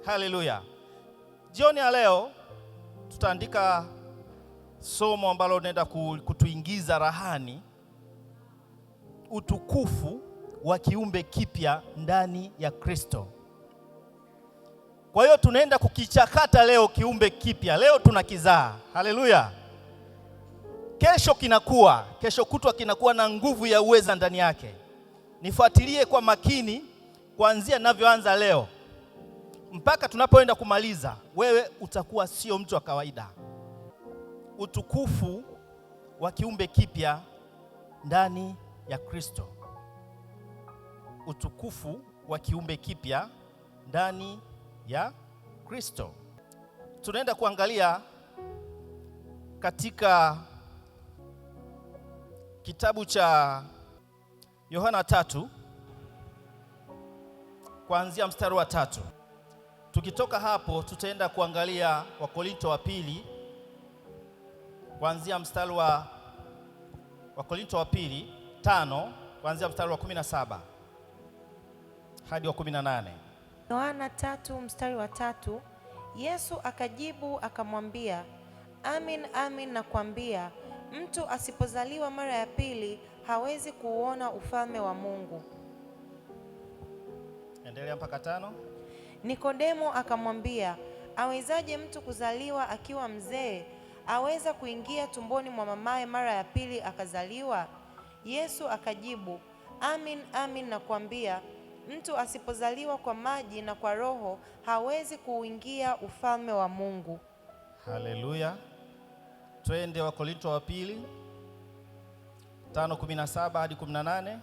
Haleluya. Jioni ya leo tutaandika somo ambalo linaenda kutuingiza rahani, utukufu wa kiumbe kipya ndani ya Kristo. Kwa hiyo tunaenda kukichakata leo kiumbe kipya. Leo tunakizaa. Haleluya. Kesho kutwa kinakuwa na nguvu ya uweza ndani yake. Nifuatilie kwa makini kuanzia ninavyoanza leo mpaka tunapoenda kumaliza. Wewe utakuwa sio mtu wa kawaida. Utukufu wa kiumbe kipya ndani ya Kristo. Utukufu wa kiumbe kipya ndani ya Kristo. Tunaenda kuangalia katika kitabu cha Yohana 3 kuanzia mstari wa 3. Tukitoka hapo tutaenda kuangalia Wakorinto wa pili kuanzia mstari wa Wakorinto wa pili 5 kuanzia mstari wa 17 hadi wa 18. Yohana 3 mstari wa 3. Yesu akajibu akamwambia, Amin, amin nakwambia, mtu asipozaliwa mara ya pili hawezi kuuona ufalme wa Mungu. Endelea mpaka 5. Nikodemo akamwambia, awezaje mtu kuzaliwa akiwa mzee? Aweza kuingia tumboni mwa mamaye mara ya pili akazaliwa? Yesu akajibu, Amin, amin nakwambia, mtu asipozaliwa kwa maji na kwa Roho hawezi kuingia ufalme wa Mungu. Haleluya. Twende Wakorinto wa pili 5:17 hadi 18.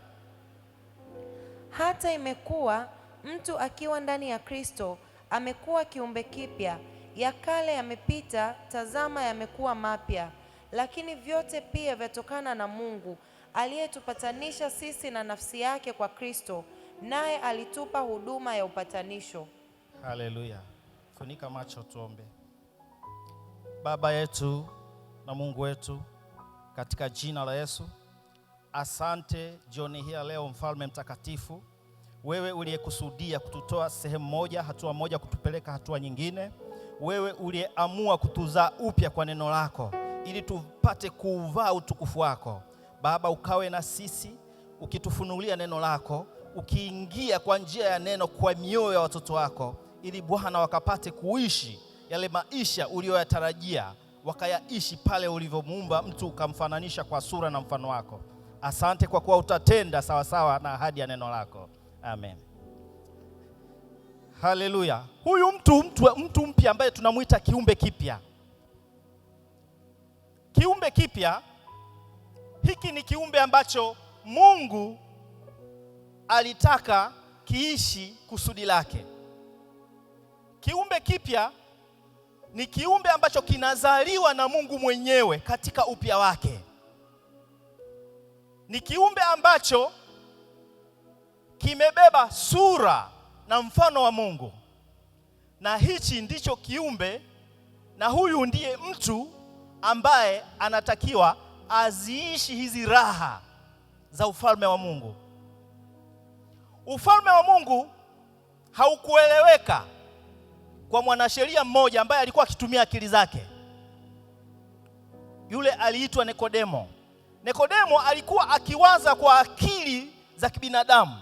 Hata imekuwa mtu akiwa ndani ya Kristo amekuwa kiumbe kipya, ya kale yamepita, tazama yamekuwa mapya. Lakini vyote pia vyatokana na Mungu aliyetupatanisha sisi na nafsi yake kwa Kristo, naye alitupa huduma ya upatanisho. Haleluya. Funika macho tuombe. Baba yetu na Mungu wetu, katika jina la Yesu, asante jioni hii leo, mfalme mtakatifu, wewe uliyekusudia kututoa sehemu moja, hatua moja, kutupeleka hatua nyingine. Wewe uliyeamua kutuzaa upya kwa neno lako ili tupate kuuvaa utukufu wako. Baba, ukawe na sisi ukitufunulia neno lako, ukiingia kwa njia ya neno kwa mioyo ya watoto wako, ili Bwana wakapate kuishi yale maisha uliyoyatarajia, wakayaishi pale ulivyomuumba mtu ukamfananisha kwa sura na mfano wako. Asante kwa kuwa utatenda sawasawa na ahadi ya neno lako. Amen. Haleluya. Huyu mtu mpya ambaye tunamuita kiumbe kipya. Kiumbe kipya hiki ni kiumbe ambacho Mungu alitaka kiishi kusudi lake. Kiumbe kipya ni kiumbe ambacho kinazaliwa na Mungu mwenyewe katika upya wake. Ni kiumbe ambacho kimebeba sura na mfano wa Mungu. Na hichi ndicho kiumbe, na huyu ndiye mtu ambaye anatakiwa aziishi hizi raha za ufalme wa Mungu. Ufalme wa Mungu haukueleweka kwa mwanasheria mmoja ambaye alikuwa akitumia akili zake. Yule aliitwa Nikodemo. Nikodemo alikuwa akiwaza kwa akili za kibinadamu,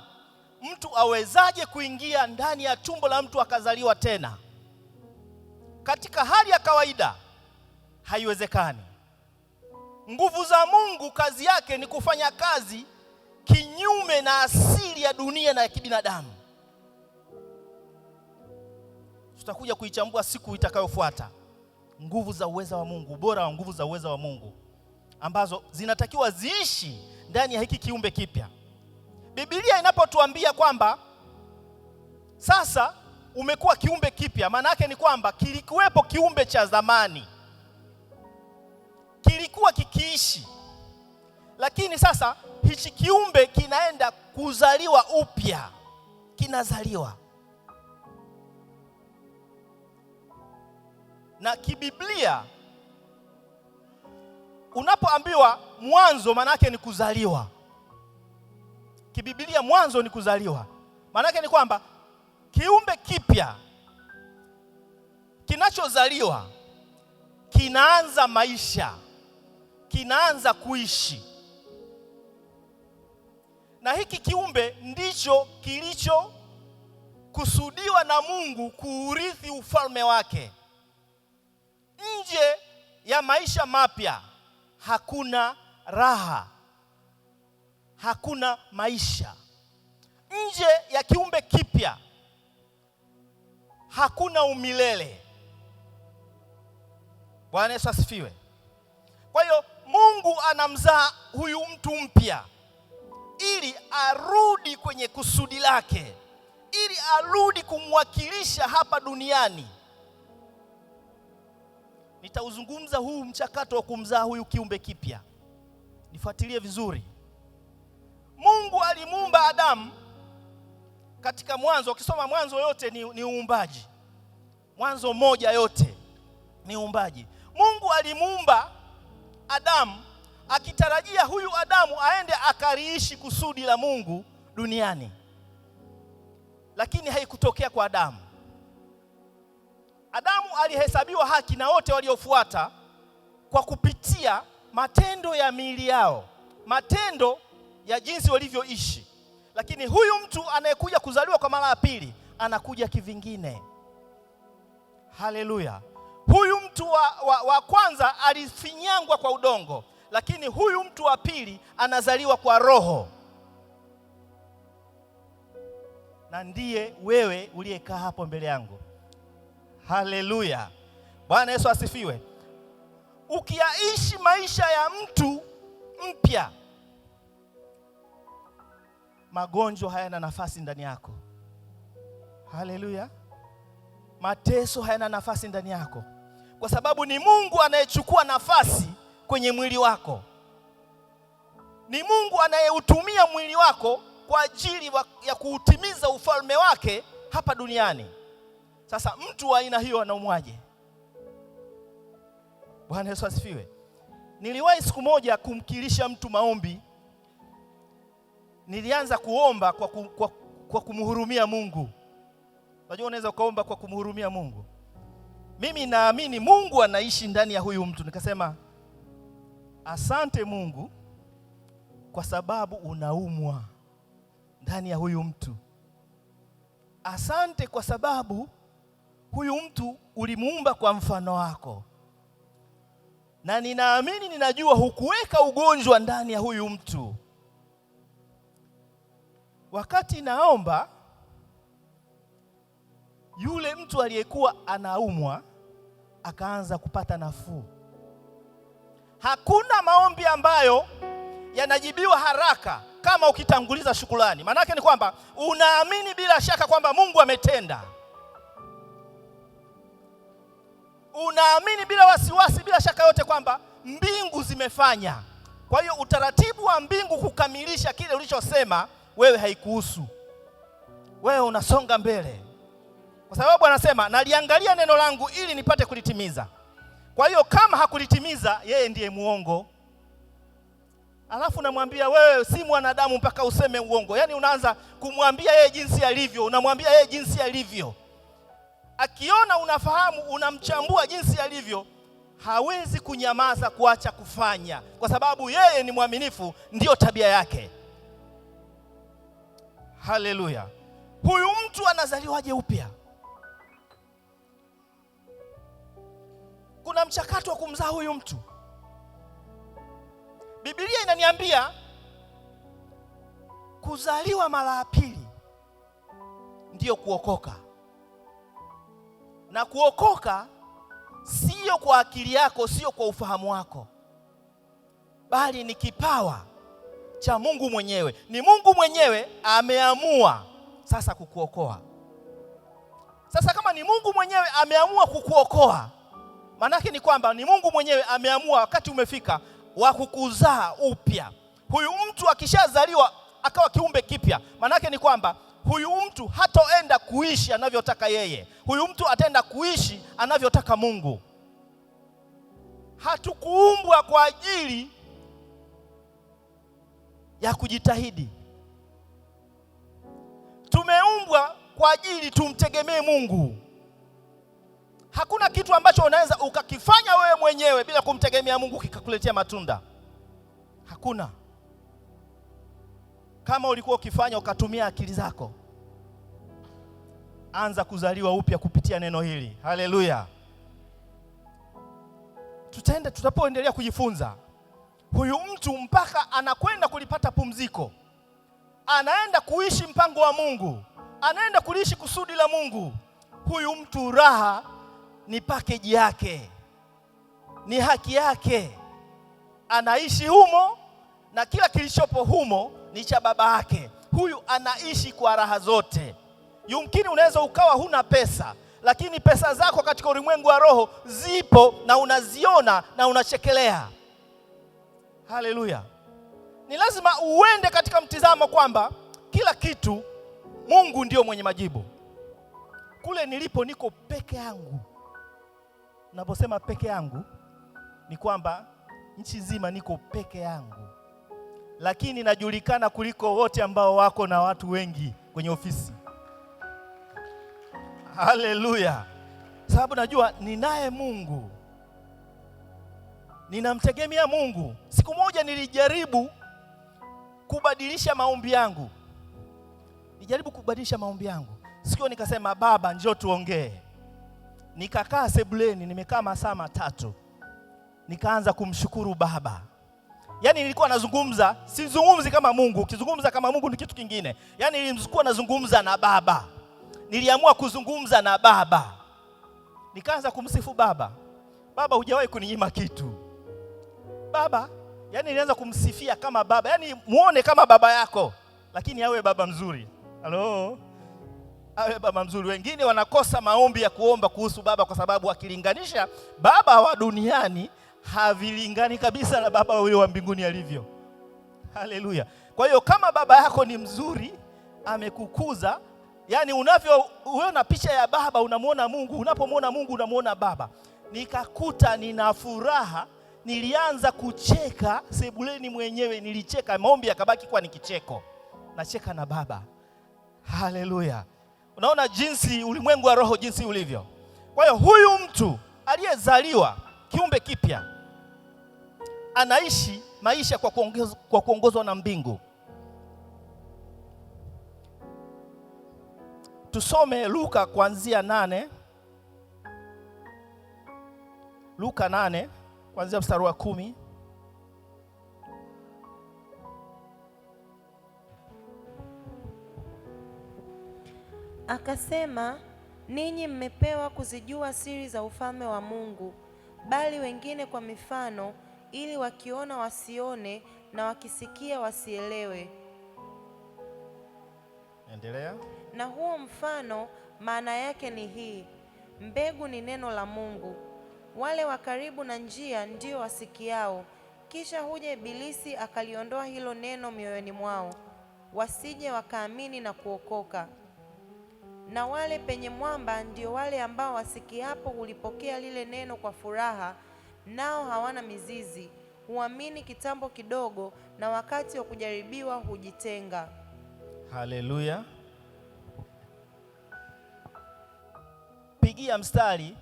mtu awezaje kuingia ndani ya tumbo la mtu akazaliwa tena? Katika hali ya kawaida haiwezekani. Nguvu za Mungu kazi yake ni kufanya kazi kinyume na asili ya dunia na ya kibinadamu. Tutakuja kuichambua siku itakayofuata nguvu za uweza wa Mungu, ubora wa nguvu za uweza wa Mungu ambazo zinatakiwa ziishi ndani ya hiki kiumbe kipya. Biblia inapotuambia kwamba sasa umekuwa kiumbe kipya, maana yake ni kwamba kilikuwepo kiumbe cha zamani, kilikuwa kikiishi, lakini sasa hichi kiumbe kinaenda kuzaliwa upya, kinazaliwa. Na kibiblia unapoambiwa mwanzo, maana yake ni kuzaliwa. Kibiblia mwanzo ni kuzaliwa. Maana yake ni kwamba kiumbe kipya kinachozaliwa kinaanza maisha, kinaanza kuishi. Na hiki kiumbe ndicho kilicho kusudiwa na Mungu kuurithi ufalme wake. Nje ya maisha mapya hakuna raha, hakuna maisha. Nje ya kiumbe kipya hakuna umilele. Bwana Yesu asifiwe. Kwa hiyo Mungu anamzaa huyu mtu mpya ili arudi kwenye kusudi lake, ili arudi kumwakilisha hapa duniani. Nitauzungumza huu mchakato wa kumzaa huyu kiumbe kipya. Nifuatilie vizuri. Mungu alimuumba Adamu katika Mwanzo. Ukisoma Mwanzo yote ni uumbaji. Mwanzo moja yote ni uumbaji. Mungu alimuumba Adamu akitarajia huyu Adamu aende akaliishi kusudi la Mungu duniani. Lakini haikutokea kwa Adamu. Adamu alihesabiwa haki na wote waliofuata kwa kupitia matendo ya miili yao, matendo ya jinsi walivyoishi. Lakini huyu mtu anayekuja kuzaliwa kwa mara ya pili anakuja kivingine. Haleluya. Huyu mtu wa kwanza alifinyangwa kwa udongo, lakini huyu mtu wa pili anazaliwa kwa roho. Na ndiye wewe uliyekaa hapo mbele yangu. Haleluya. Bwana Yesu asifiwe. Ukiyaishi maisha ya mtu mpya, magonjwa hayana nafasi ndani yako. Haleluya. Mateso hayana nafasi ndani yako, kwa sababu ni Mungu anayechukua nafasi kwenye mwili wako. Ni Mungu anayeutumia mwili wako kwa ajili ya kuutimiza ufalme wake hapa duniani. Sasa mtu wa aina hiyo anaumwaje? Bwana Yesu asifiwe. Niliwahi siku moja kumkilisha mtu maombi. Nilianza kuomba kwa kumhurumia Mungu. Unajua unaweza kuomba kwa kumhurumia Mungu. Mimi naamini Mungu anaishi ndani ya huyu mtu. Nikasema, asante Mungu kwa sababu unaumwa ndani ya huyu mtu. Asante kwa sababu huyu mtu ulimuumba kwa mfano wako. Na ninaamini, ninajua hukuweka ugonjwa ndani ya huyu mtu. Wakati naomba, yule mtu aliyekuwa anaumwa akaanza kupata nafuu. Hakuna maombi ambayo yanajibiwa haraka kama ukitanguliza shukrani. Maana yake ni kwamba unaamini bila shaka kwamba Mungu ametenda. Unaamini bila wasiwasi, bila shaka yote kwamba mbingu zimefanya. Kwa hiyo utaratibu wa mbingu kukamilisha kile ulichosema wewe haikuhusu. Wewe unasonga mbele. Kwa sababu anasema, naliangalia neno langu ili nipate kulitimiza. Kwa hiyo kama hakulitimiza, yeye ndiye muongo. Alafu namwambia wewe si mwanadamu mpaka useme uongo. Yaani unaanza kumwambia yeye jinsi alivyo, unamwambia yeye jinsi alivyo. Akiona unafahamu, unamchambua jinsi alivyo, hawezi kunyamaza kuacha kufanya, kwa sababu yeye ni mwaminifu, ndiyo tabia yake. Haleluya. Huyu mtu anazaliwaje upya? Kuna mchakato wa kumzaa huyu mtu. Biblia inaniambia kuzaliwa mara ya pili ndiyo kuokoka. Na kuokoka sio kwa akili yako, sio kwa ufahamu wako, bali ni kipawa cha Mungu mwenyewe. Ni Mungu mwenyewe ameamua sasa kukuokoa. Sasa kama ni Mungu mwenyewe ameamua kukuokoa, maana yake ni kwamba ni Mungu mwenyewe ameamua wakati umefika wa kukuzaa upya. Huyu mtu akishazaliwa akawa kiumbe kipya, maana yake ni kwamba huyu mtu hatoenda kuishi anavyotaka yeye. Huyu mtu ataenda kuishi anavyotaka Mungu. Hatukuumbwa kwa ajili ya kujitahidi. Tumeumbwa kwa ajili tumtegemee Mungu. Hakuna kitu ambacho unaweza ukakifanya wewe mwenyewe bila kumtegemea Mungu kikakuletea matunda. Hakuna. Kama ulikuwa ukifanya ukatumia akili zako, anza kuzaliwa upya kupitia neno hili. Haleluya. Tutapoendelea kujifunza, huyu mtu mpaka anakwenda kulipata pumziko, anaenda kuishi mpango wa Mungu, anaenda kuishi kusudi la Mungu. Huyu mtu raha ni package yake, ni haki yake. Anaishi humo na kila kilichopo humo ni cha baba yake. Huyu anaishi kwa raha zote. Yumkini unaweza ukawa huna pesa, lakini pesa zako katika ulimwengu wa roho zipo na unaziona na unachekelea. Haleluya. Ni lazima uende katika mtizamo kwamba kila kitu Mungu ndio mwenye majibu. Kule nilipo niko peke yangu. Naposema peke yangu ni kwamba nchi nzima niko peke yangu, lakini najulikana kuliko wote ambao wako na watu wengi kwenye ofisi. Haleluya. Sababu najua ninaye Mungu, ninamtegemea Mungu. Siku moja nilijaribu kubadilisha maombi yangu. Sikio nikasema, Baba njoo tuongee. Nikakaa sebuleni, nimekaa masaa 3. Nikaanza kumshukuru Baba. Yaani nilikuwa nazungumza, sizungumzi kama Mungu. Ukizungumza kama Mungu ni kitu kingine. Yaani nilikuwa nazungumza na Baba. Niliamua kuzungumza na Baba. Nikaanza kumsifu Baba. Baba, hujawahi kuninyima kitu. Baba, yaani nilianza kumsifia kama Baba. Yaani muone kama baba yako, lakini awe baba mzuri. Halo? Awe baba mzuri. Wengine wanakosa maombi ya kuomba kuhusu baba kwa sababu akilinganisha baba wa duniani havilingani kabisa na baba huyo wa mbinguni alivyo. Haleluya. Kwa hiyo kama baba yako ni mzuri, amekukuza, yani unavyoona picha ya baba unamuona Mungu, unapomuona Mungu unamuona baba. Nikakuta nina furaha, nilianza kucheka sebuleni mwenyewe, nilicheka, maombi yakabaki kwa nikicheko. Nacheka na baba. Haleluya. Unaona jinsi ulimwengu wa roho jinsi ulivyo. Kwa hiyo huyu mtu aliyezaliwa kiumbe kipya anaishi maisha kwa kuongozwa na mbingu. Tusome Luka kuanzia 8. Luka 8 kuanzia mstari wa 10. Akasema, ninyi mmepewa kuzijua siri za ufalme wa Mungu, bali wengine kwa mifano, ili wakiona wasione na wakisikia wasielewe. Endelea. Na huo mfano maana yake ni hii: mbegu ni neno la Mungu. Wale wa karibu na njia ndio wasikiao, kisha huja Ibilisi akaliondoa hilo neno mioyoni mwao, wasije wakaamini na kuokoka. Na wale penye mwamba ndio wale ambao wasikiapo hulipokea lile neno kwa furaha, nao hawana mizizi, huamini kitambo kidogo, na wakati wa kujaribiwa hujitenga. Haleluya. Pigia mstari,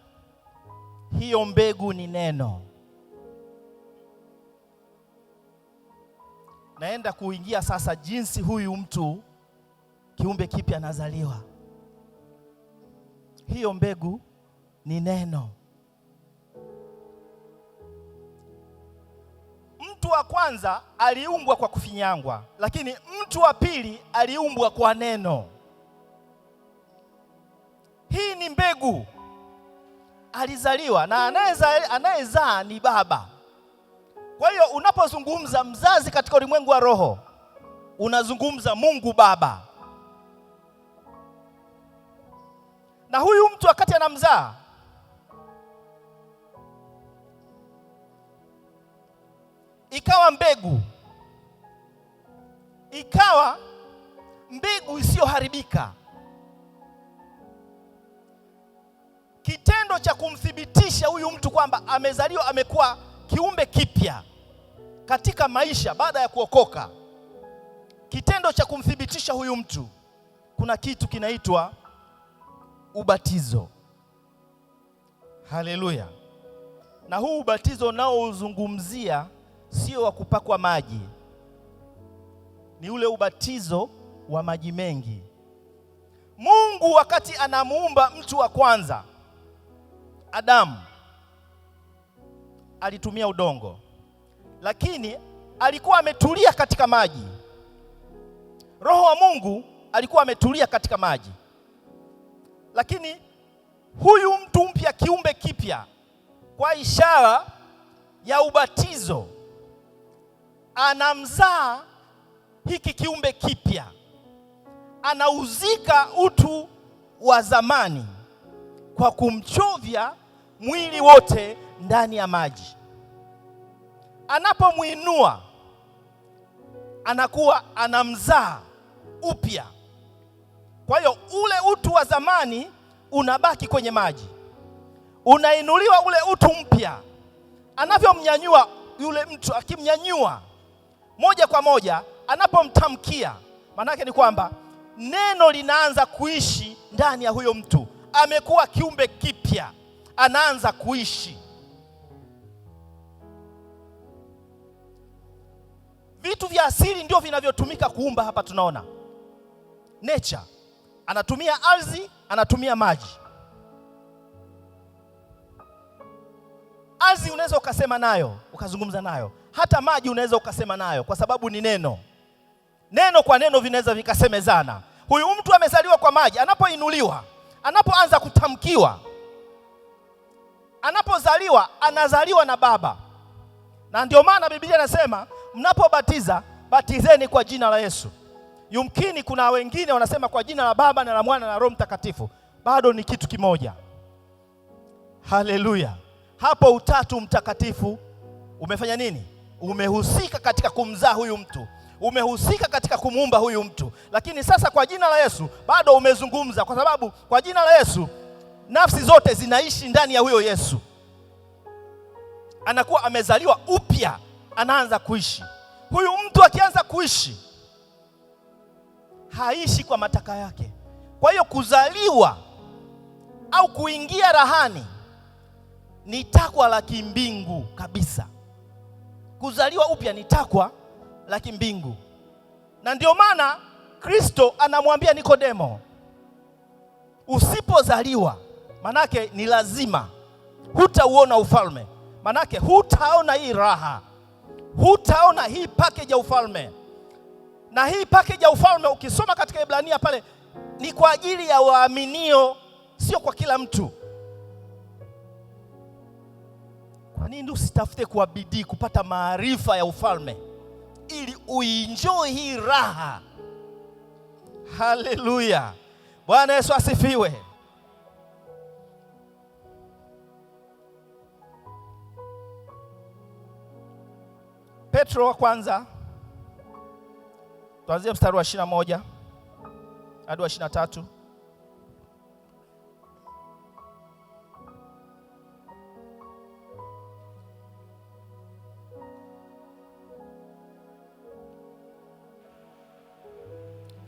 hiyo mbegu ni neno. Naenda kuingia sasa jinsi huyu mtu kiumbe kipya anazaliwa. Hiyo mbegu ni neno. Mtu wa kwanza aliumbwa kwa kufinyangwa, lakini mtu wa pili aliumbwa kwa neno. Hii ni mbegu. Alizaliwa na anayezaa ni baba. Kwa hiyo unapozungumza mzazi katika ulimwengu wa roho, unazungumza Mungu Baba. Na huyu mtu wakati anamzaa, ikawa mbegu isiyoharibika. Kitendo cha kumthibitisha huyu mtu kwamba amezaliwa, amekuwa kiumbe kipya katika maisha baada ya kuokoka, kitendo cha kumthibitisha huyu mtu, kuna kitu kinaitwa ubatizo. Haleluya. Na huu ubatizo nao uzungumzia sio wa kupakwa maji, ni ule ubatizo wa maji mengi. Mungu wakati anamuumba mtu wa kwanza Adamu alitumia udongo, lakini alikuwa ametulia katika maji. Roho wa Mungu alikuwa ametulia katika maji, lakini huyu mtu mpya, kiumbe kipya, kwa ishara ya ubatizo anamzaa hiki kiumbe kipya, anauzika utu wa zamani kwa kumchovya mwili wote ndani ya maji. Anapomuinua anakuwa anamzaa upya. Kwa hiyo ule utu wa zamani unabaki kwenye maji, unainuliwa ule utu mpya. Anavyomnyanyua yule mtu, akimnyanyua moja kwa moja, anapomtamkia, maana yake ni kwamba neno linaanza kuishi ndani ya huyo mtu. Amekuwa kiumbe kipya, anaanza kuishi. Vitu vya asili ndio vinavyotumika kuumba hapa. Tunaona nature, anatumia ardhi, anatumia maji. Ardhi unaweza ukasema nayo, ukazungumza nayo. Hata maji unaweza ukasema nayo, kwa sababu ni neno. Neno kwa neno vinaweza vikasemezana. Huyu mtu amezaliwa kwa maji, anapoinuliwa, anapoanza kutamkiwa, anapozaliwa, anazaliwa na Baba. Na ndio maana Biblia inasema mnapobatiza, batizeni kwa jina la Yesu. Yumkini kuna wengine wanasema kwa jina la Baba na la Mwana na Roho Mtakatifu. Bado ni kitu kimoja. Haleluya. Hapo Utatu Mtakatifu umefanya nini? Umehusika katika kumzaa huyu mtu, umehusika katika kumuumba huyu mtu. Lakini sasa kwa jina la Yesu bado umezungumza, kwa sababu kwa jina la Yesu nafsi zote zinaishi ndani ya huyo Yesu. Anakuwa amezaliwa upya, anaanza kuishi. Huyu mtu akianza kuishi, haishi kwa mataka yake. Kwa hiyo kuzaliwa au kuingia rahani ni takwa la kimbingu kabisa. Kuzaliwa upya ni takwa la kimbingu. Na ndio maana Kristo anamwambia Nikodemo, usipozaliwa, manake ni lazima hutauona ufalme. Manake hutaona hii raha, hutaona hii package ya ufalme. Na hii package ya ufalme ukisoma katika Ibrania pale, ni kwa ajili ya waaminio, sio kwa kila mtu. Kwa nini usitafute kwa bidii kupata maarifa ya ufalme ili uenjoy hii raha? Haleluya. Bwana Yesu asifiwe. Petro wa kwanza, tuanzie mstari wa 21 hadi wa 23.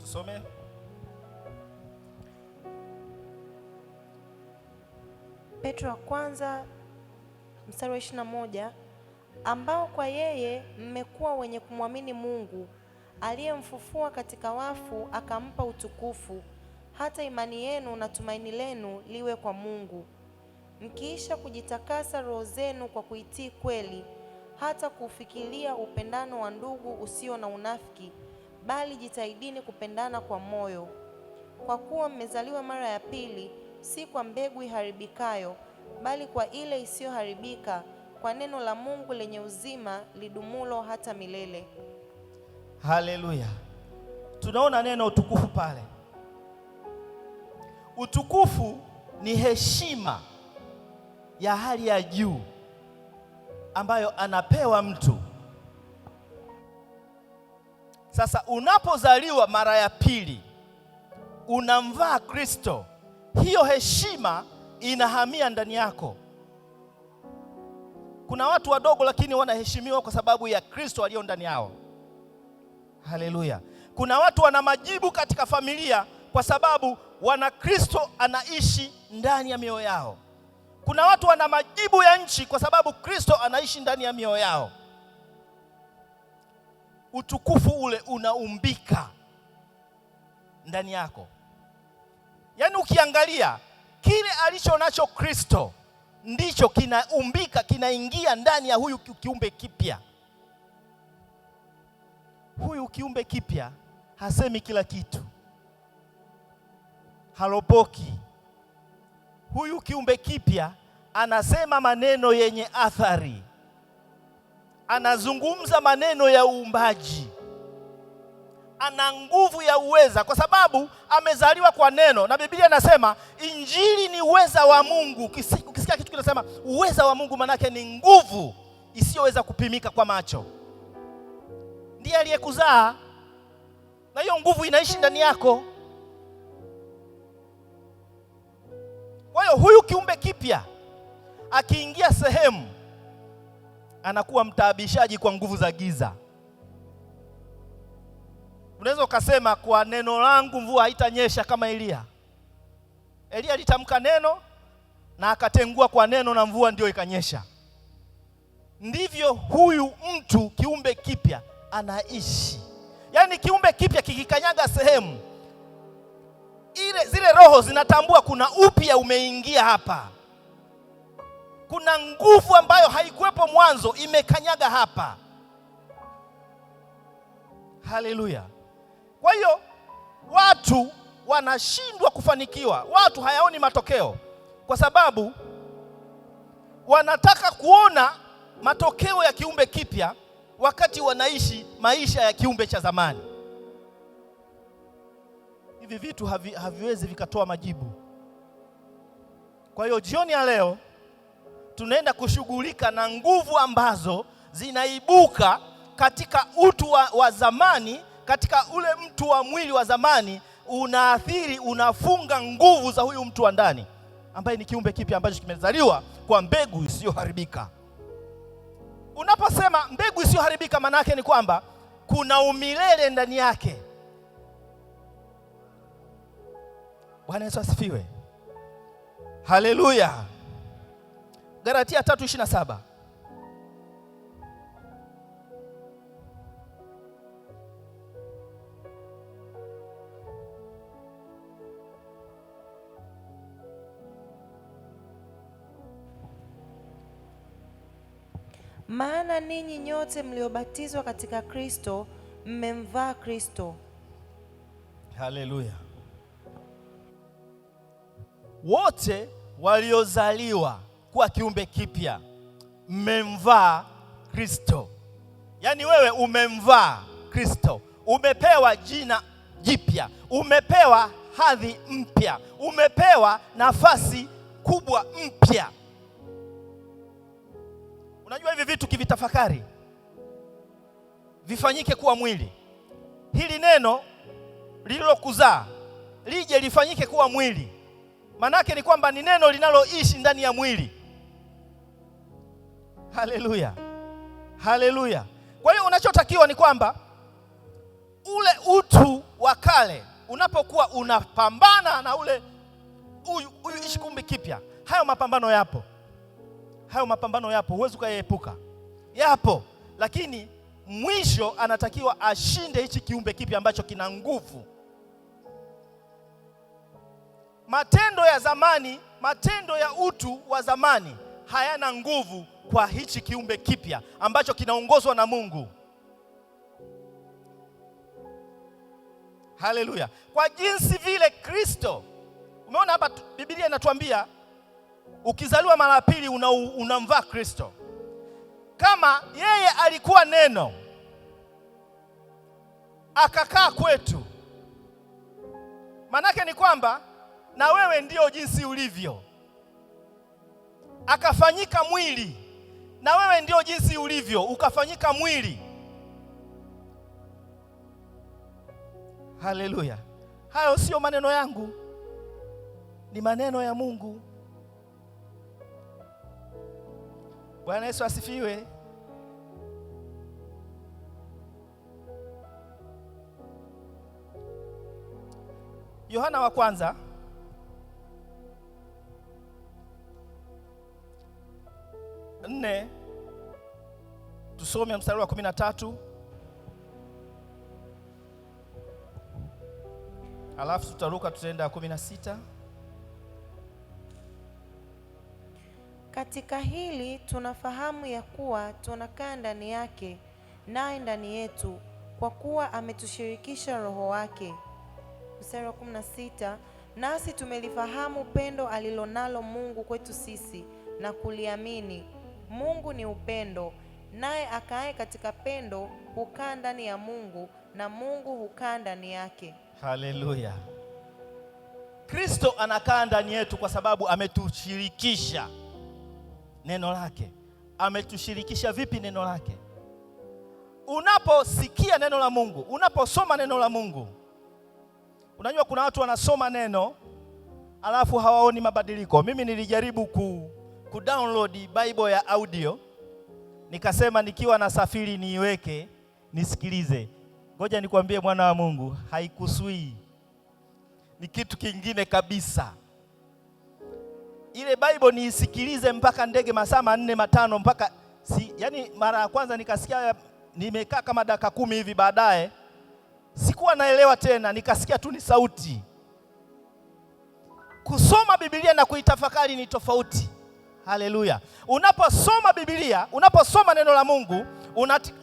Tusome. Petro wa kwanza mstari wa 21, ambao kwa yeye mmekuwa wenye kumwamini Mungu aliyemfufua katika wafu akampa utukufu, hata imani yenu na tumaini lenu liwe kwa Mungu, mkiisha kujitakasa roho zenu kwa kuitii kweli, hata kufikiria upendano wa ndugu usio na unafiki, bali jitahidini kupendana kwa moyo, kwa kuwa mmezaliwa mara ya pili, si kwa mbegu iharibikayo, bali kwa ile isiyoharibika, kwa neno la Mungu lenye uzima lidumulo hata milele. Haleluya. Tunaona neno utukufu pale. Utukufu ni heshima ya hali ya juu ambayo anapewa mtu. Sasa unapozaliwa mara ya pili, unamvaa Kristo, hiyo heshima inahamia ndani yako. Kuna watu wadogo lakini wanaheshimiwa kwa sababu ya Kristo aliyo ndani yao. Haleluya. Kuna watu wana majibu katika familia kwa sababu wana Kristo anaishi ndani ya mioyo yao. Kuna watu wana majibu ya nchi kwa sababu Kristo anaishi ndani ya mioyo yao. Utukufu ule unaumbika ndani yako. Yaani ukiangalia kile alicho nacho Kristo ndicho kinaumbika, kinaingia ndani ya huyu kiumbe kipya. Huyu kiumbe kipya hasemi kila kitu, halopoki. Huyu kiumbe kipya anasema maneno yenye athari, anazungumza maneno ya uumbaji, ana nguvu ya uweza kwa sababu amezaliwa kwa neno. Na Biblia inasema injili ni uweza wa Mungu. Ukisikia kitu kinasema uweza wa Mungu, maana yake ni nguvu isiyoweza kupimika kwa macho. Ndiye aliyekuzaa na hiyo nguvu inaishi ndani yako. Kwa hiyo huyu kiumbe kipya akiingia sehemu anakuwa mtaabishaji kwa nguvu za giza. Unaweza ukasema kwa neno langu mvua haitanyesha kama Elia. Elia alitamka neno na akatengua kwa neno na mvua ndio ikanyesha. Ndivyo huyu mtu kiumbe kipya anaishi. Yaani kiumbe kipya kikikanyaga sehemu zile roho zinatambua kuna upya umeingia hapa. Kuna nguvu ambayo haikuwepo mwanzo imekanyaga hapa. Haleluya. Kwa hiyo watu wanashindwa kufanikiwa. Watu hayaoni matokeo kwa sababu wanataka kuona matokeo ya kiumbe kipya wakati wanaishi maisha ya kiumbe cha zamani. Hivi vitu haviwezi vikatoa majibu. Kwa hiyo jioni ya leo tunaenda kushughulika na nguvu ambazo zinaibuka katika utu wa zamani, katika ule mtu wa mwili wa zamani, unaathiri, unafunga nguvu za huyu mtu wa ndani ambaye ni kiumbe kipya ambacho kimezaliwa kwa mbegu isiyoharibika. Unaposema mbegu isiyoharibika, maana yake ni kwamba kuna umilele ndani yake. Bwana Yesu asifiwe. Haleluya. Galatia 3:27. Maana ninyi nyote mliobatizwa katika Kristo mmemvaa Kristo. Haleluya. Wote waliozaliwa kuwa kiumbe kipya mmemvaa Kristo. Yaani wewe umemvaa Kristo, umepewa jina jipya, umepewa hadhi mpya, umepewa nafasi kubwa mpya. Unajua hivi vitu kivitafakari vifanyike kuwa mwili. Hili neno lililokuzaa lije lifanyike kuwa mwili. Manake ni kwamba ni neno linaloishi ndani ya mwili. Haleluya. Haleluya. Kwa hiyo unachotakiwa ni kwamba ule utu wa kale unapokuwa unapambana na ule huyu ishi kiumbe kipya, hayo mapambano yapo. Hayo mapambano yapo, huwezi kuyaepuka. Yapo, lakini mwisho anatakiwa ashinde hichi kiumbe kipya ambacho kina nguvu. Matendo ya zamani, matendo ya utu wa zamani hayana nguvu kwa hichi kiumbe kipya ambacho kinaongozwa na Mungu. Haleluya. Kwa jinsi vile Kristo, umeona hapa Biblia inatuambia ukizaliwa mara pili unamvaa Kristo. Kama yeye alikuwa neno akakaa kwetu, manake ni kwamba na wewe ndio jinsi ulivyo. Akafanyika mwili, na wewe ndio jinsi ulivyo, ukafanyika mwili. Haleluya. Hayo sio maneno yangu, ni maneno ya Mungu. Bwana Yesu asifiwe. Yohana wa kwanza 4 tusome mstari wa 13, alafu tutaruka tutaenda 16. Katika hili tunafahamu ya kuwa tunakaa ndani yake, naye ndani yetu, kwa kuwa ametushirikisha Roho wake. Mstari wa 16, nasi tumelifahamu pendo alilonalo Mungu kwetu sisi na kuliamini. Mungu ni upendo, naye akaaye katika pendo hukaa ndani ya Mungu na Mungu hukaa ndani yake. Haleluya. Kristo anakaa ndani yetu kwa sababu ametushirikisha neno lake. Ametushirikisha vipi neno lake? Unaposikia neno la Mungu, unaposoma neno la Mungu, unajua kuna watu wanasoma neno alafu hawaoni mabadiliko. Mimi nilijaribu kudownload Bible ya audio, nikasema nikiwa nasafiri niiweke nisikilize. Ngoja nikwambie mwana wa Mungu, haikusui, ni kitu kingine kabisa. Ile Bible niisikilize mpaka ndege masaa 4 5 mpaka yani mara ya kwanza nikasikia, nimekaa kama dakika 10 hivi, baadaye sikuwa naelewa tena, nikasikia tu ni sauti. Kusoma Biblia na kuitafakari ni tofauti. Haleluya. Unaposoma Biblia, unaposoma neno la Mungu,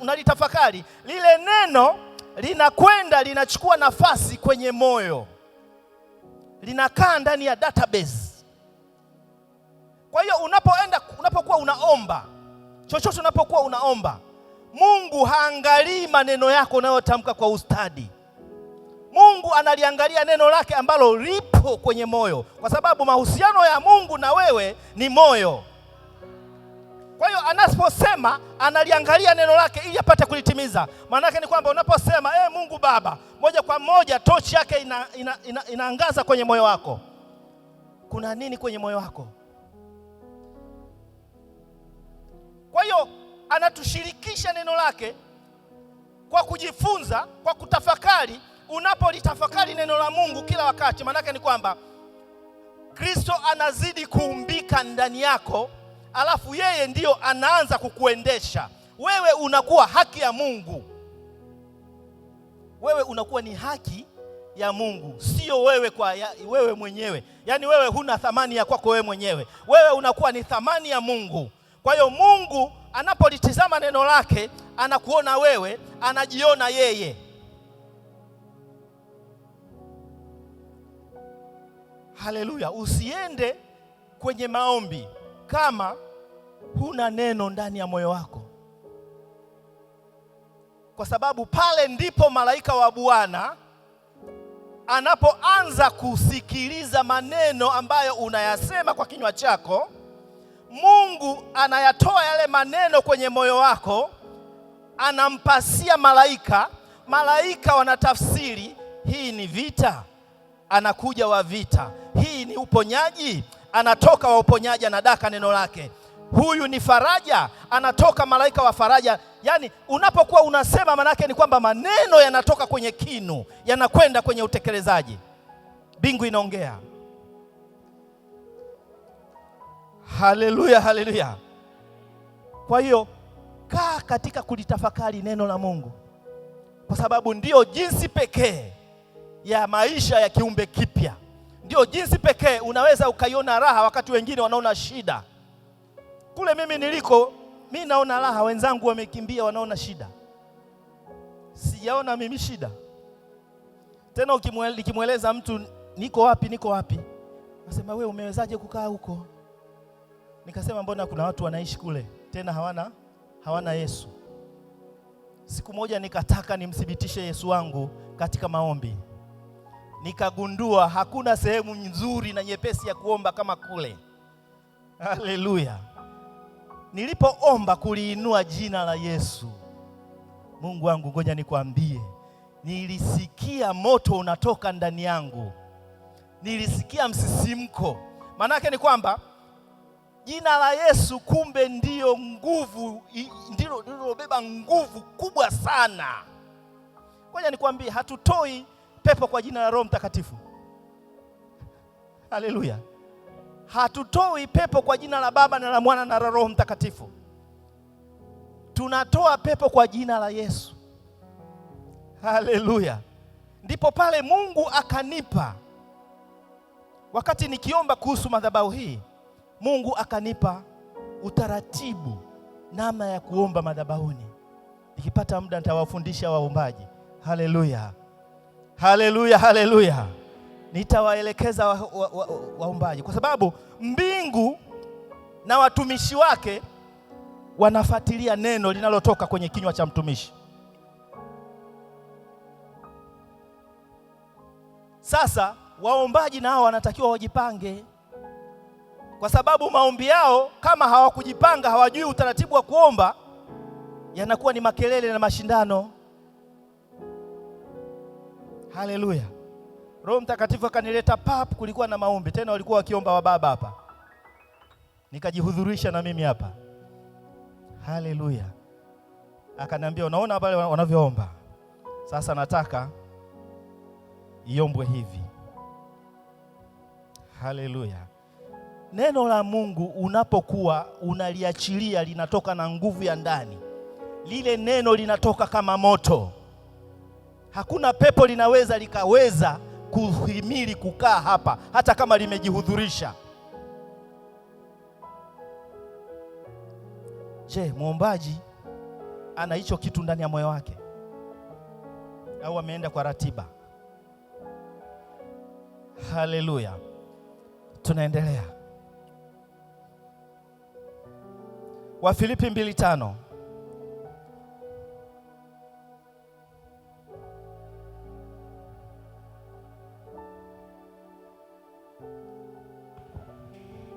unalitafakari, lile neno linakwenda linachukua nafasi kwenye moyo, linakaa ndani ya database. Kwa hiyo unapokuwa unaomba chochote, unapokuwa unaomba, Mungu haangalii maneno yako unayotamka kwa ustadi. Mungu analiangalia neno lake ambalo lipo kwenye moyo, kwa sababu mahusiano ya Mungu na wewe ni moyo. Kwa hiyo anaposema analiangalia neno lake ili apate kulitimiza. Maana yake ni kwamba unaposema Mungu Baba, moja kwa moja tochi yake inaangaza kwenye moyo wako. Kuna nini kwenye moyo wako? Kwa hiyo anatushirikisha neno lake kwa kujifunza, kwa kutafakari. Unapolitafakari neno la Mungu kila wakati, maana yake ni kwamba Kristo anazidi kuumbika ndani yako, alafu yeye ndiyo anaanza kukuendesha. Wewe unakuwa haki ya Mungu. Wewe unakuwa ni haki ya Mungu, sio wewe mwenyewe. Yaani wewe huna thamani ya kwako wewe mwenyewe. Wewe unakuwa ni thamani ya Mungu. Kwa hiyo Mungu anapolitizama neno lake, anakuona wewe, anajiona yeye. Haleluya. Usiende kwenye maombi kama huna neno ndani ya moyo wako, kwa sababu pale ndipo malaika wa Bwana anapoanza kusikiliza maneno ambayo unayasema kwa kinywa chako. Mungu anayatoa yale maneno kwenye moyo wako, anampasia malaika. Malaika wanatafsiri, hii ni vita, anakuja wa vita. Hii ni uponyaji, anatoka wa uponyaji, anadaka neno lake. Huyu ni faraja, anatoka malaika wa faraja. Yaani unapokuwa unasema, manake ni kwamba maneno yanatoka kwenye kinu, yanakwenda kwenye utekelezaji. Mbingu inaongea. Haleluya, haleluya. Kwa hiyo kaa katika kulitafakari neno la Mungu, kwa sababu ndio jinsi pekee ya maisha ya kiumbe kipya. Ndio jinsi pekee unaweza ukaiona raha wakati wengine wanaona shida. Kule mimi niliko, mimi naona raha, wenzangu wamekimbia wanaona shida. Sijaona mimi shida. Tena ukimweleza mtu niko wapi, nasema wewe umewezaje kukaa huko? Nikasema mbona kuna watu wanaishi kule tena hawana Yesu. Siku moja nikataka nimthibitishe Yesu wangu katika maombi. Nikagundua hakuna sehemu nzuri na nyepesi ya kuomba kama kule. Haleluya. Nilipoomba kuliinua jina la Yesu, Mungu wangu, ngoja nikwambie, nilisikia moto unatoka ndani yangu. Nilisikia msisimko. Maana yake ni kwamba jina la Yesu kumbe ndio nguvu, ndilo lilobeba nguvu kubwa sana. Ngoja nikwambie, hatutoi pepo kwa jina la Roho Mtakatifu. Haleluya. hatutoi pepo kwa jina la Baba na la Mwana na la Roho Mtakatifu. Tunatoa pepo kwa jina la Yesu. Haleluya. Ndipo pale Mungu akanipa, wakati nikiomba kuhusu madhabahu hii, Mungu akanipa utaratibu namna ya kuomba madhabahuni. Nikipata muda nitawafundisha waombaji. Haleluya. Haleluya, haleluya. Nitawaelekeza waombaji kwa sababu mbingu na watumishi wake wanafuatilia neno linalotoka kwenye kinywa cha mtumishi. Sasa waombaji nao wanatakiwa wajipange, kwa sababu maombi yao kama hawakujipanga, hawajui utaratibu wa kuomba, yanakuwa ni makelele na mashindano. Haleluya. Roho Mtakatifu akanileta kulikuwa na maombi tena, walikuwa wakiomba wa baba hapa, nikajihudhurisha na mimi hapa. Haleluya. Akaniambia, unaona pale wanavyoomba, sasa nataka iombwe hivi. Haleluya. Neno la Mungu unapokuwa unaliachilia, linatoka na nguvu ya ndani. Lile neno linatoka kama moto. Hakuna pepo likaweza kuhimili kukaa hapa hata kama limejihudhurisha. Je, muombaji ana hicho kitu ndani ya moyo wake au ameenda kwa ratiba? Haleluya. Tunaendelea. Wafilipi 2:5.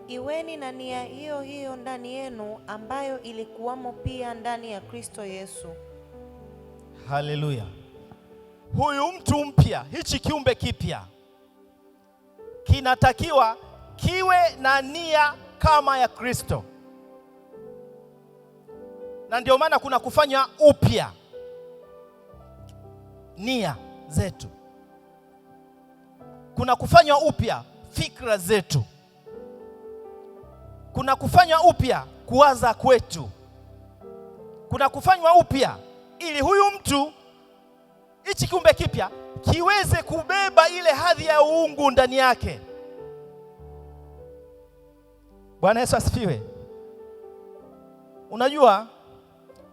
Iweni na nia hiyo hiyo ndani yenu, ambayo ilikuwamo pia ndani ya Kristo Yesu. Haleluya. Huyu mtu mpya, hichi kiumbe kipya, kinatakiwa kiwe na nia kama ya Kristo. Na ndio maana kuna kufanya upya nia zetu, kuna kufanya upya fikra zetu, kuna kufanya upya kuwaza kwetu, kuna kufanywa upya ili huyu mtu, hichi kiumbe kipya, kiweze kubeba ile hadhi ya uungu ndani yake. Bwana Yesu asifiwe. Unajua,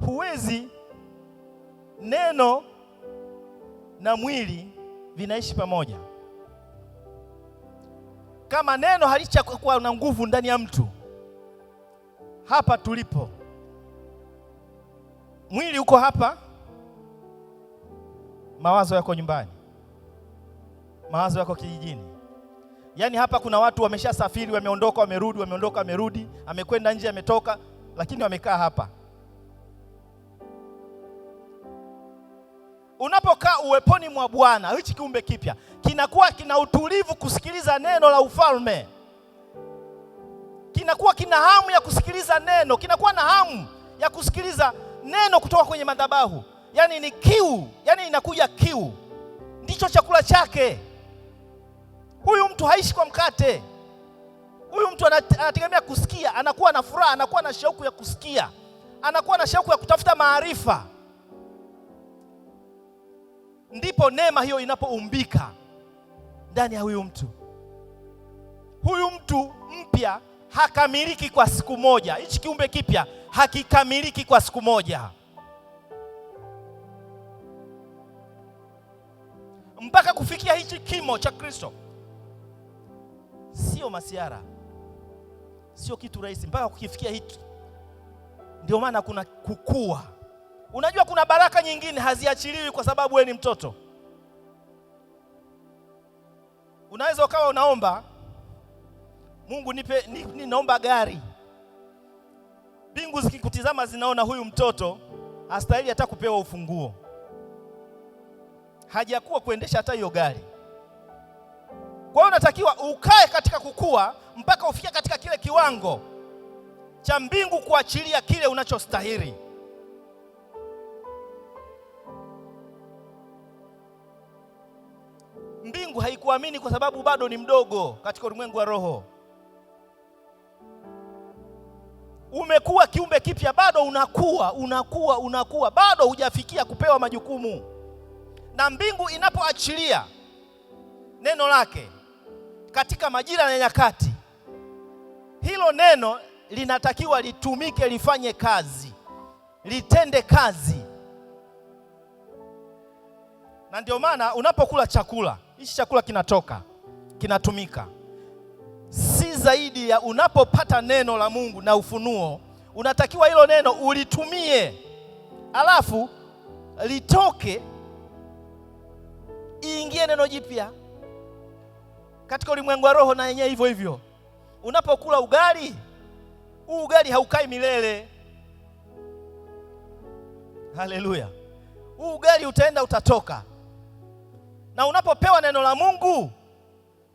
huwezi, neno na mwili vinaishi pamoja. Kama neno halichakuwa na nguvu ndani ya mtu, hapa tulipo, mwili uko hapa, mawazo yako nyumbani, mawazo yako kijijini. Yaani hapa kuna watu wameshasafiri, wameondoka, wamerudi, wameondoka, wamerudi, amekwenda nje, ametoka, lakini wamekaa hapa. Unapokaa uweponi mwa Bwana, hichi kiumbe kipya kinakuwa kina utulivu kusikiliza neno la ufalme. Kinakuwa kina hamu ya kusikiliza neno, kinakuwa na hamu ya kusikiliza neno kutoka kwenye madhabahu. Yaani ni kiu, yaani inakuja kiu, ndicho chakula chake. Huyu mtu haishi kwa mkate. Huyu mtu anategemea kusikia, anakuwa na furaha, anakuwa na shauku ya kusikia, anakuwa na shauku ya kutafuta maarifa. Ndipo neema hiyo inapoumbika ndani ya huyu mtu. Huyu mtu mpya hakamiliki kwa siku moja. Hichi kiumbe kipya hakikamiliki kwa siku moja, mpaka kufikia hichi kimo cha Kristo. Sio masiara, sio kitu rahisi mpaka kukifikia hiki. Ndio maana kuna kukua. Unajua kuna baraka nyingine haziachiliwi kwa sababu wewe ni mtoto. Unaweza ukawa unaomba, Mungu ninaomba gari. Mbingu zikikutizama zinaona huyu mtoto hastahili hata kupewa ufunguo. Hajakuwa kuendesha hata hiyo gari. Kwa hiyo unatakiwa ukae katika kukua mpaka ufikie katika kile kiwango cha mbingu kuachilia kile unachostahili. Mbingu haikuamini kwa sababu bado ni mdogo katika ulimwengu wa roho. Umekuwa kiumbe kipya, bado unakuwa, bado hujafikia kupewa majukumu. Na mbingu inapoachilia neno lake katika majira na nyakati, hilo neno linatakiwa litumike, lifanye kazi, litende kazi. Na ndio maana unapokula chakula, hichi chakula kinatoka, kinatumika. Si zaidi ya unapopata neno la Mungu na ufunuo, unatakiwa hilo neno ulitumie, alafu litoke, iingie neno jipya katika ulimwengu wa roho. Na yenyewe hivyo hivyo, unapokula ugali, ugali haukai milele. Haleluya. Ugali utaenda, utatoka. Na unapopewa neno la Mungu,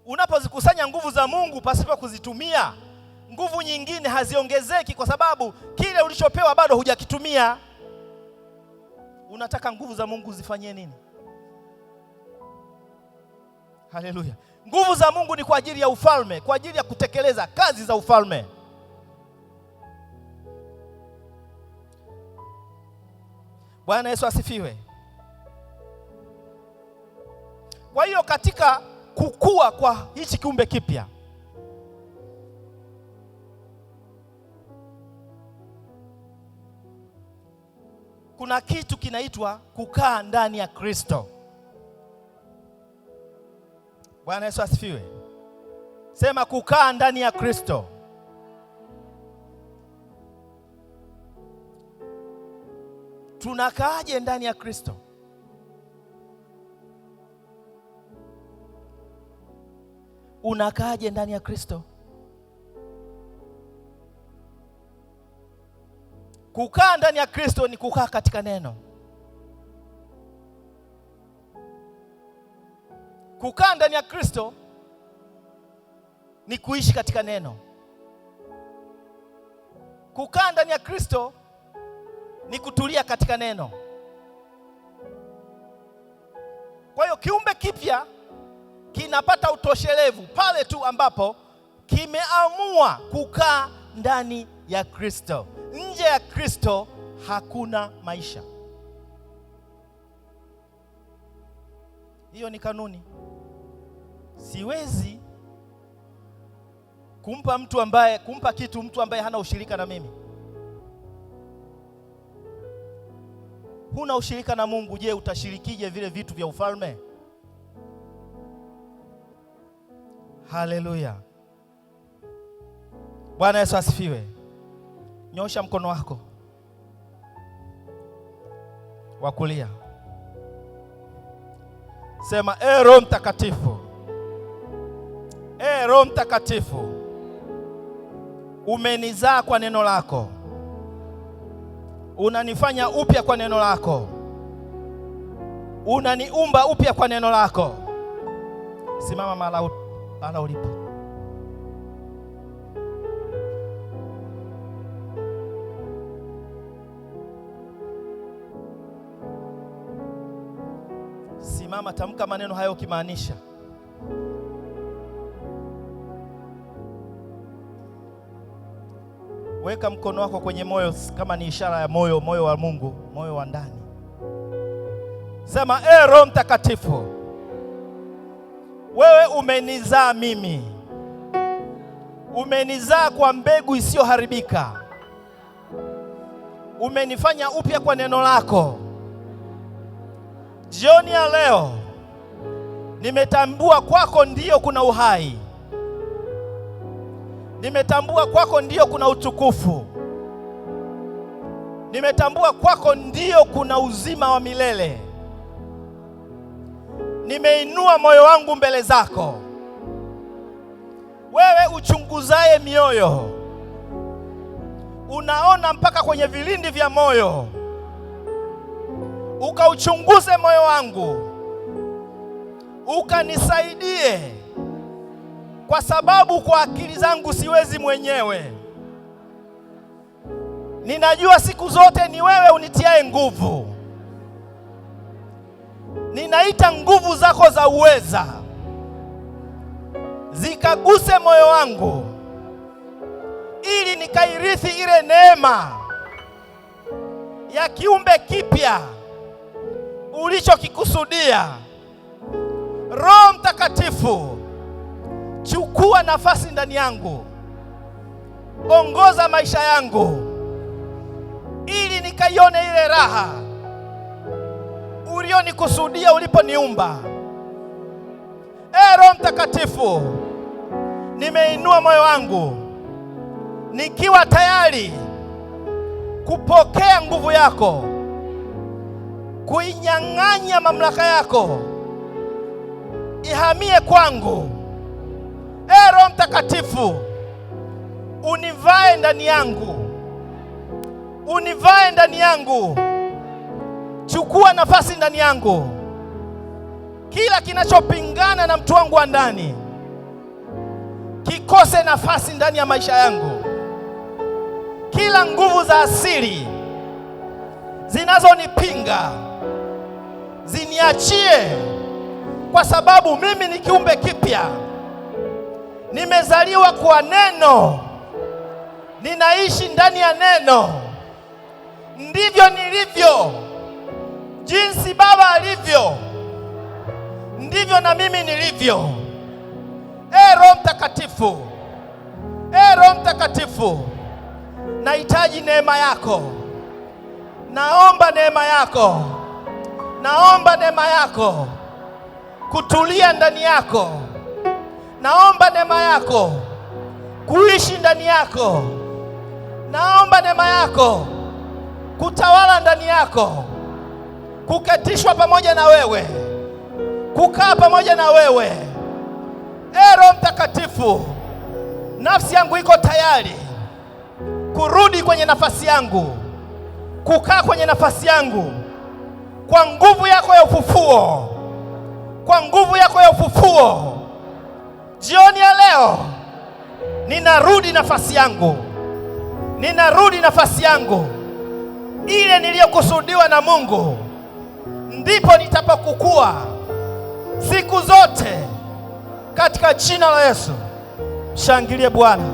unapozikusanya nguvu za Mungu pasipo kuzitumia, nguvu nyingine haziongezeki, kwa sababu kile ulichopewa bado hujakitumia. Unataka nguvu za Mungu zifanyie nini? Haleluya. Nguvu za Mungu ni kwa ajili ya ufalme, kwa ajili ya kutekeleza kazi za ufalme. Bwana Yesu asifiwe. Kwa hiyo katika kukua kwa hichi kiumbe kipya, kuna kitu kinaitwa kukaa ndani ya Kristo. Bwana Yesu asifiwe. Sema kukaa ndani ya Kristo. Tunakaaje ndani ya Kristo? Unakaaje ndani ya Kristo? Kukaa ndani ya Kristo ni kukaa katika neno. Kukaa ndani ya Kristo ni kuishi katika neno. Kukaa ndani ya Kristo ni kutulia katika neno. Kwa hiyo kiumbe kipya kinapata utoshelevu pale tu ambapo kimeamua kukaa ndani ya Kristo. Nje ya Kristo hakuna maisha. Hiyo ni kanuni. Siwezi kumpa kitu mtu ambaye hana ushirika na mimi. Huna ushirika na Mungu, je, utashirikije vile vitu vya ufalme? Haleluya. Bwana Yesu asifiwe. Nyosha mkono wako wa kulia. Sema, Roho Mtakatifu, Roho Mtakatifu, umenizaa kwa neno lako. Unanifanya upya kwa neno lako. Unaniumba upya kwa neno lako. Simama mahala ulipo. Simama, tamka maneno hayo ukimaanisha. Weka mkono wako kwenye moyo kama ni ishara ya moyo wa Mungu, moyo wa ndani. Sema, Roho Mtakatifu, wewe umenizaa mimi. Umenizaa kwa mbegu isiyoharibika. Umenifanya upya kwa neno lako. Jioni ya leo nimetambua kwako ndiyo kuna uhai. Nimetambua kwako ndiyo kuna utukufu. Nimetambua kwako ndiyo kuna uzima wa milele. Nimeinua moyo wangu mbele zako. Wewe uchunguzaye mioyo, unaona mpaka kwenye vilindi vya moyo. Ukauchunguze moyo wangu, ukanisaidie, kwa sababu kwa akili zangu siwezi mwenyewe. Ninajua siku zote ni wewe unitiaye nguvu. Ninaita nguvu zako za uweza zikaguse moyo wangu, ili nikairithi ile neema ya kiumbe kipya ulichokikusudia. Roho Mtakatifu, chukua nafasi ndani yangu, ongoza maisha yangu ili nikaione ile raha ulionikusudia uliponiumba. Roho Mtakatifu, nimeinua moyo wangu nikiwa tayari kupokea nguvu yako, kuinyang'anya mamlaka yako ihamie kwangu. Roho Mtakatifu, univae ndani yangu, univae ndani yangu, chukua nafasi ndani yangu. Kila kinachopingana na mtu wangu wa ndani kikose nafasi ndani ya maisha yangu. Kila nguvu za asili zinazonipinga ziniachie, kwa sababu mimi ni kiumbe kipya. Nimezaliwa kwa neno, ninaishi ndani ya neno. Ndivyo nilivyo. Jinsi Baba alivyo, ndivyo na mimi nilivyo. Roho Mtakatifu, Roho Mtakatifu, nahitaji neema yako. Naomba neema yako, naomba neema yako kutulia ndani yako. Naomba neema yako kuishi ndani yako. Naomba neema yako kutawala ndani yako, kuketishwa pamoja na wewe, kukaa pamoja na wewe. Roho Mtakatifu, nafsi yangu iko tayari kurudi kwenye nafasi yangu, kukaa kwenye nafasi yangu kwa nguvu yako ya ufufuo, kwa nguvu yako ya ufufuo. Jioni ya leo ninarudi nafasi yangu, ninarudi nafasi yangu ile niliyokusudiwa na Mungu. Ndipo nitapokukua siku zote katika jina la Yesu. Shangilie Bwana.